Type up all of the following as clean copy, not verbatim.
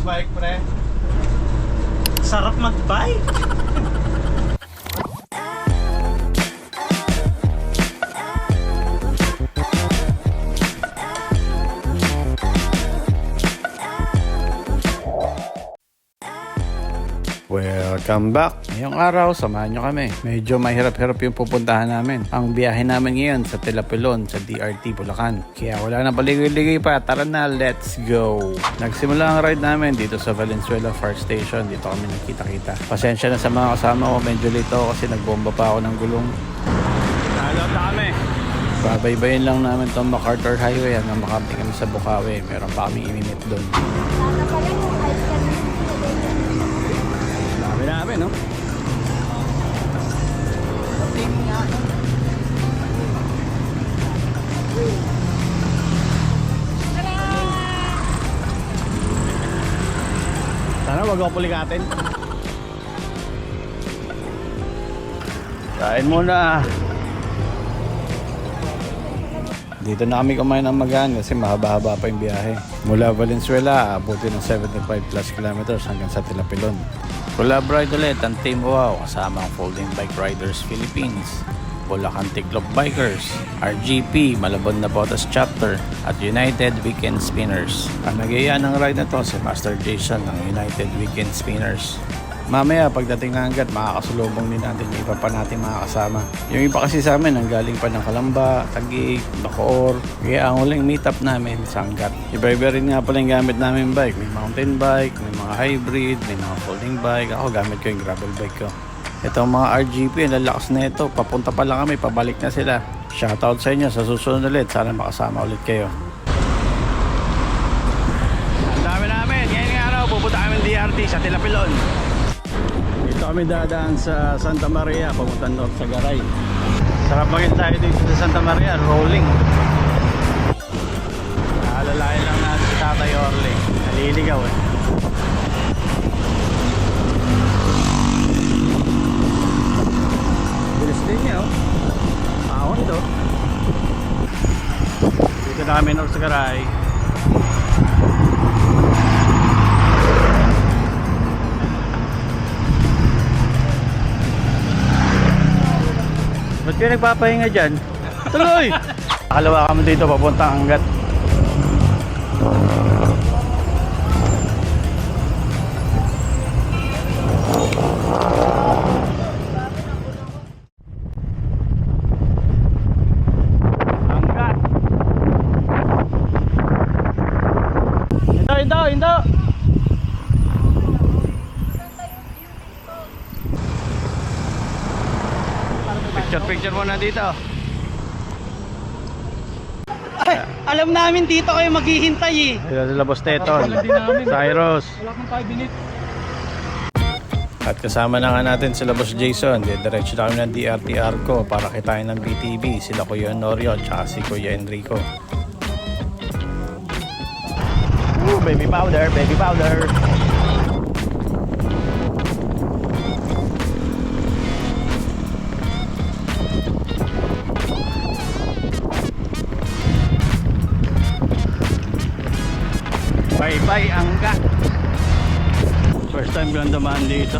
magbike, pre. Sarap magbike. Welcome back! Ngayong araw, samahan nyo kami. Medyo mahirap-hirap yung pupuntahan namin. Ang biyahe namin ngayon sa Tilapilon, sa DRT, Bulacan. Kaya wala na paligoy-ligoy pa. Tara na, let's go! Nagsimula ang ride namin dito sa Valenzuela Fire Station. Dito kami nagkita-kita. Pasensya na sa mga kasama ko. Medyo late ako kasi nagbomba pa ako ng gulong. Nalot na kami. Babaybayin lang namin itong MacArthur Highway hanggang makarating kami sa Bukawi. Meron pa kami iminit doon. Namin, no? Sana wag ako pulikatin. Kain muna. Dito na kami kumain ng magaan kasi mahaba-haba pa yung biyahe. Mula Valenzuela, abutin ng 75 plus kilometers hanggang sa Tilapilon. Collab ride ulit ang Team Wow kasama ang Folding Bike Riders Philippines, Bulacan Tiklop Bikers, RGP, Malabon na Botas Chapter, at United Weekend Spinners. Ang nag-iaya ng ride na to si Master Jason ng United Weekend Spinners. Mamaya pagdating na hanggat makakasulubong din natin yung iba pa natin mga kasama. Yung iba kasi sa amin ang galing pa ng Kalamba, Taguig, Bacoor. Kaya ang huling meetup namin sa hanggat. Iba-iba rin nga pala yung gamit namin bike. May mountain bike, may mga hybrid, may mga folding bike. Ako gamit ko yung gravel bike ko. Ito ang mga RGP, ang lalakas na ito. Papunta pa lang kami, pabalik na sila. Shoutout sa inyo, sa susunod ulit. Sana makasama ulit kayo. Ang dami namin. Ngayon araw, pupunta kami ng DRT sa Tilapilon. Dito kami dadaan sa Santa Maria, papunta north sa Garay. Sarap maging tayo dito sa Santa Maria, rolling. Naalalain lang natin si Tatay Orly. Naliligaw eh. Bilis din niya oh. Ahon ito. Dito na kami north sa Garay. Ba't kayo nagpapahinga dyan? Tuloy! Nakalawa kami dito papuntang hanggat. Hanggat! Hinto! Picture muna dito. Ay, alam namin dito kayo maghihintay eh. Dito sa Labos Teton, Cyrus. Wala kang 5 minutes. At kasama na nga natin sila Boss Jason. Diretso na kami ng DRT Arco para kitain ng BTB. Sila Kuya Norio at si Kuya Enrico. Baby powder, baby powder. Bye-bye, angga. First time ko lang dumaan dito.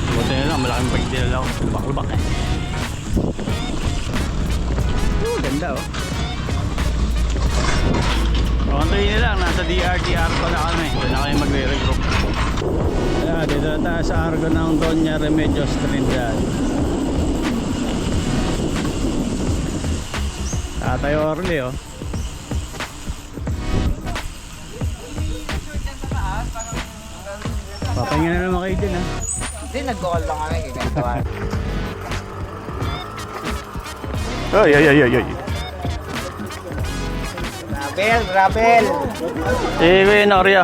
Buti na lang, malaking pagdila ako. Lubak-lubak eh. Ganda oh. Kontayin nila lang, nasa DRT Arco na kami. Doon na kami magre-regroup. Kaya dito na tayo sa Arco ng Doña Remedios Trinidad. Tatay Orly oh. Papahinga na naman kayo din ha. Hindi, nag-call lang kami. Kaya Ay. Gravel! Eh, Kuya Norio.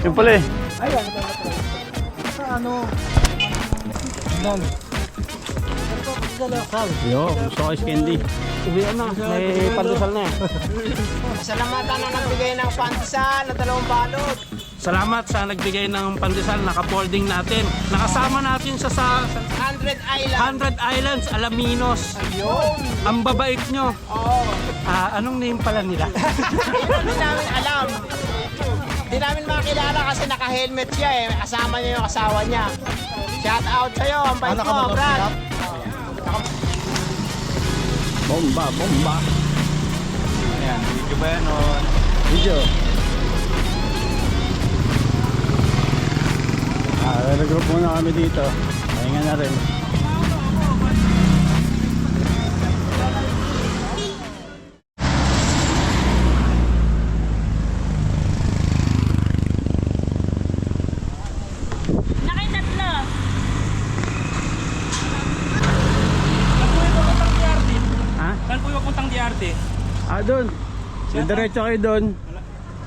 Yung pala eh. Ayan, sa ano? Nan. Yo, gusto ko candy. Uwian na, may pandesal na eh. Salamatan na nagbigay ng pandesal na 2 balot. Salamat sa nagbigay ng pandesal, naka-folding natin. Nakasama natin siya sa 100 Island. 100 Islands, Alaminos. Ayun. Ang babait nyo. Oo. Anong name pala nila? Hindi namin alam. Hindi namin makilala kasi naka-helmet siya eh. Kasama niya yung asawa niya. Shout out sa'yo, ang bait mo, Brad. Bomba, bomba. Ayan, video ba yan o? Video. Nag-group muna kami dito. Pahinga na rin. Nakitatlo. Ha? Saan po yung puntang DRT? Doon. Diretso kayo doon.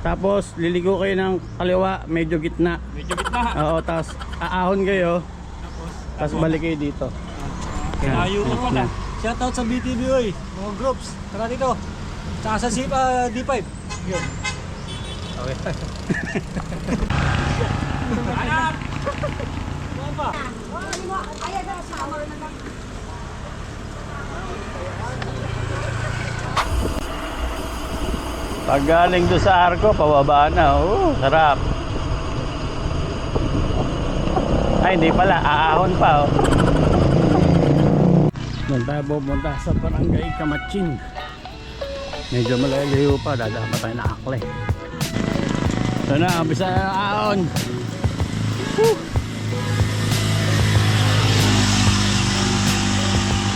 Tapos liligo kayo ng kaliwa, medyo gitna. Medyo gitna. Oo, tapos aahon kayo. Tapos balik kayo dito. Yan. Layo mo pala. Shoutout sa BTV oy, mga groups. Tara dito. Tsaka sa D5. Yun. Anak! Pag galing doon sa Arco, pababa na. Sarap. Ay, hindi pala. Aahon pa. Doon tayo pupunta sa Barangay Kamatsin. Medyo malayo pa. Dadaan pa tayo na Akle. Ito na, umpisa na ang ahon.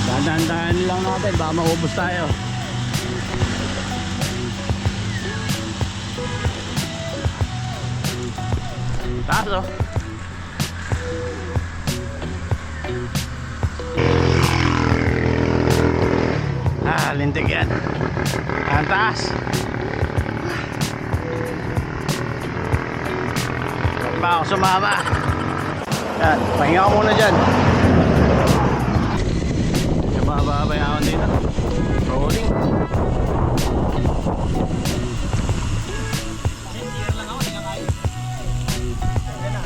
Dahan-dahan lang natin. Baka maubos tayo. Taas oh. Lintik yan. Ang taas. Huwag pa ako sumama. Yan, pahinga ko muna dyan. Mababay ako dito. Rolling.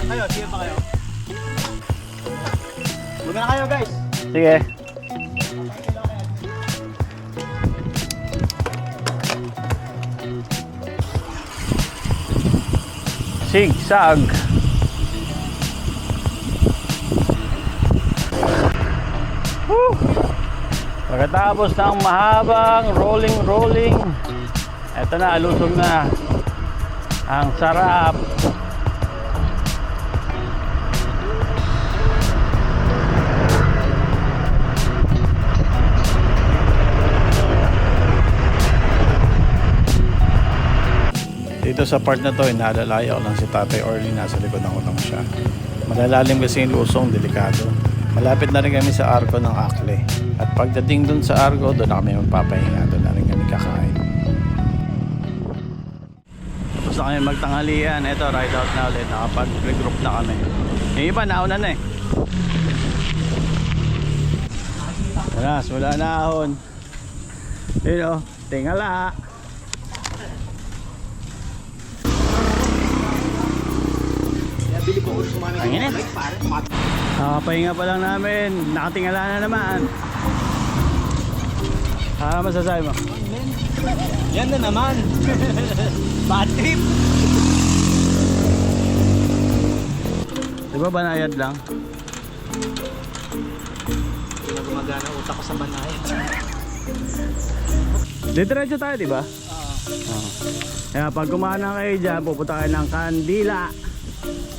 Kayo, cheer pa kayo. Huwag na kayo guys. Sige. Sigsag. Woo! Pagkatapos ng mahabang rolling, eto na, alusog na. Ang sarap. Dito sa part na to, inaalalayo lang si Tatay Orly, nasa likod ng ulam siya. Malalalim kasi yung lusong, delikado. Malapit na rin kami sa Arco ng Akle. At pagdating dun sa Arco, doon na kami magpapahinga, doon na rin kami kakain. Tapos na kami magtanghalian. Ito, ride out na ulit. Nakapag-regroup na kami. Yung iba, nauna na eh. Taras, wala na ahon. Yun o, tingala. Ang init. Pahinga pa lang namin. Nakatingala na naman. Masasabi mo? Yan na naman. Bad trip. Di ba banayad lang? Hindi na gumagana utak ko sa banayad. Diretso tayo, di ba? Oo. Kaya pag kumana kayo dyan, pupunta kayo ng Kandila.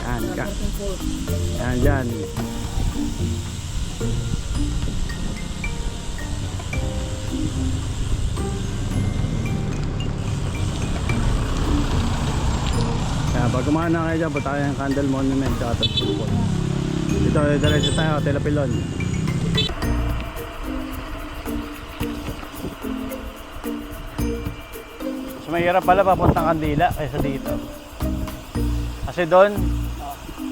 Yan, yan dyan. Kaya pag kumana kayo dyan, punta kayo ng Candle Monument at Tulpon. Dito, diretso tayo, Telapilon. Mas mahirap pala papuntang Kandila kaysa dito. Kasi doon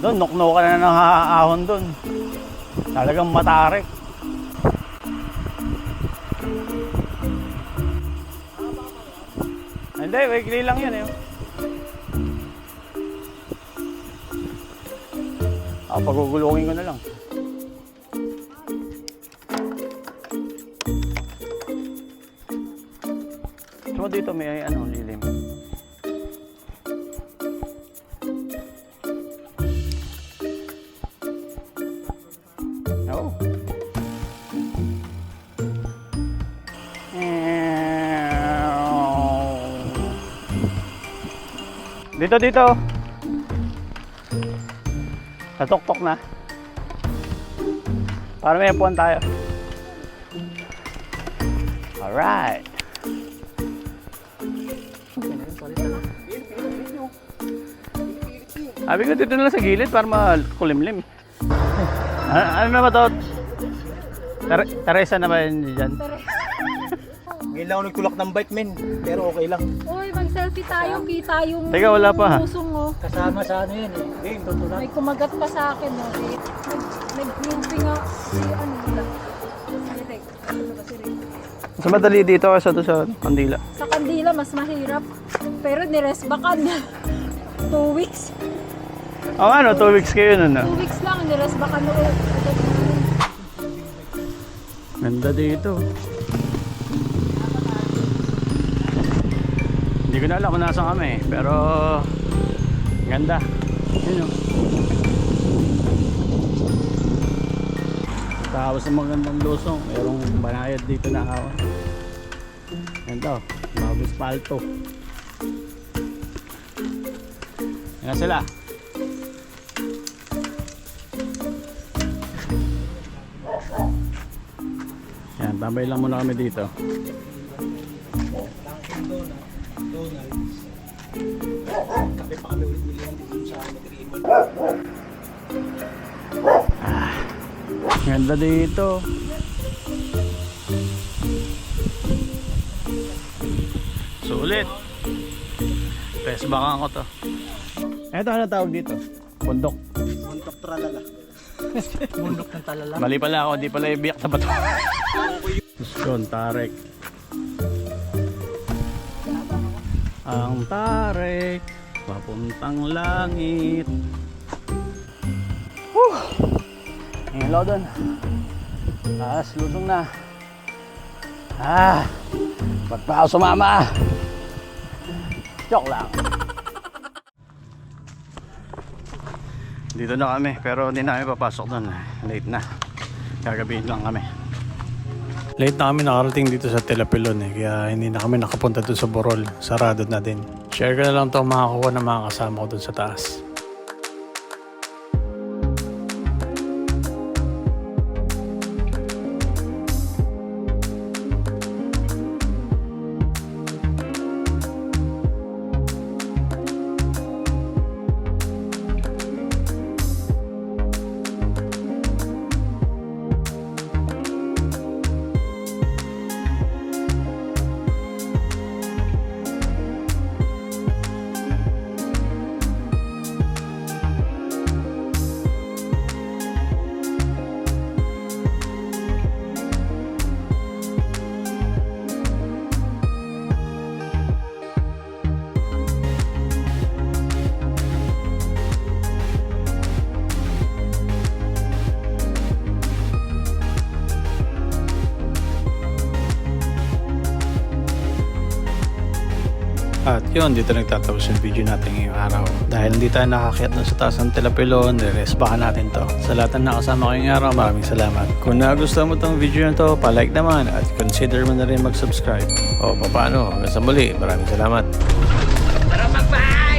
nukno ka na ng ahon doon. Talagang matarik. Hindi, weekly lang yan eh. Pagugulungin ko na lang. So dito may lilim. Dito. Natuktok na. Para may upuan tayo. Alright. Sabi ko dito na lang sa gilid para makulimlim. Ano na ba to? Teresa na ba yun dyan? Ngayon lang ako nagtulak ng bike, men. Pero okay lang. Uy, mag-selfie tayo. Kita yung Teka, wala pa. pusong, oh. Kasama sa ano yan eh. Game, tutulak. May kumagat pa sa akin, oh. Nag-grouping nga si ano nila. Si Rick. Ano ba si Rick? Mas madali dito kasi doon sa Kandila. Sa Kandila, mas mahirap. Pero niresbakan na. 2 weeks. Oo ano, 2 weeks kayo nun ah. 2 weeks lang, niresbakan na ulit. Ganda dito. Hindi ko na alam kung nasaan kami, pero ganda. Yun o. Tapos ng magandang lusong, mayroong banayad dito na ako. Ganda o, bagos palto. Yan sila. Yan, tambay lang muna kami dito. Ganda dito. Sulit. Pes baka ko to. Eto ano tawag dito? Bundok. Muntok tralala. Bundok ng talala. Mali pala ako, di pala ibiyak sa bato. Yun, Tarek. Ang Tarek, papuntang langit. Whew! Hello doon. Lusong na. Ba't pa ako sumama? Joke lang. Dito na kami, pero hindi na kami papasok doon. Late na. Gagabihin lang kami. Late na kami nakarating dito sa Telapilon kaya hindi na kami nakapunta doon sa Borol. Sarado na din. Share ko na lang ito makakuha ng mga kasama ko doon sa taas. At yun, dito nagtatapos yung video natin ngayong araw. Dahil hindi tayo nakakit na sa taas ng Telapilon, rest baka natin to. Sa lahat ng nakasama ko ngayong araw, maraming salamat. Kung nagustuhan mo tong video na to, palike naman at consider mo na rin mag-subscribe. O paano, hanggang sa muli, maraming salamat. Tara, magbahay!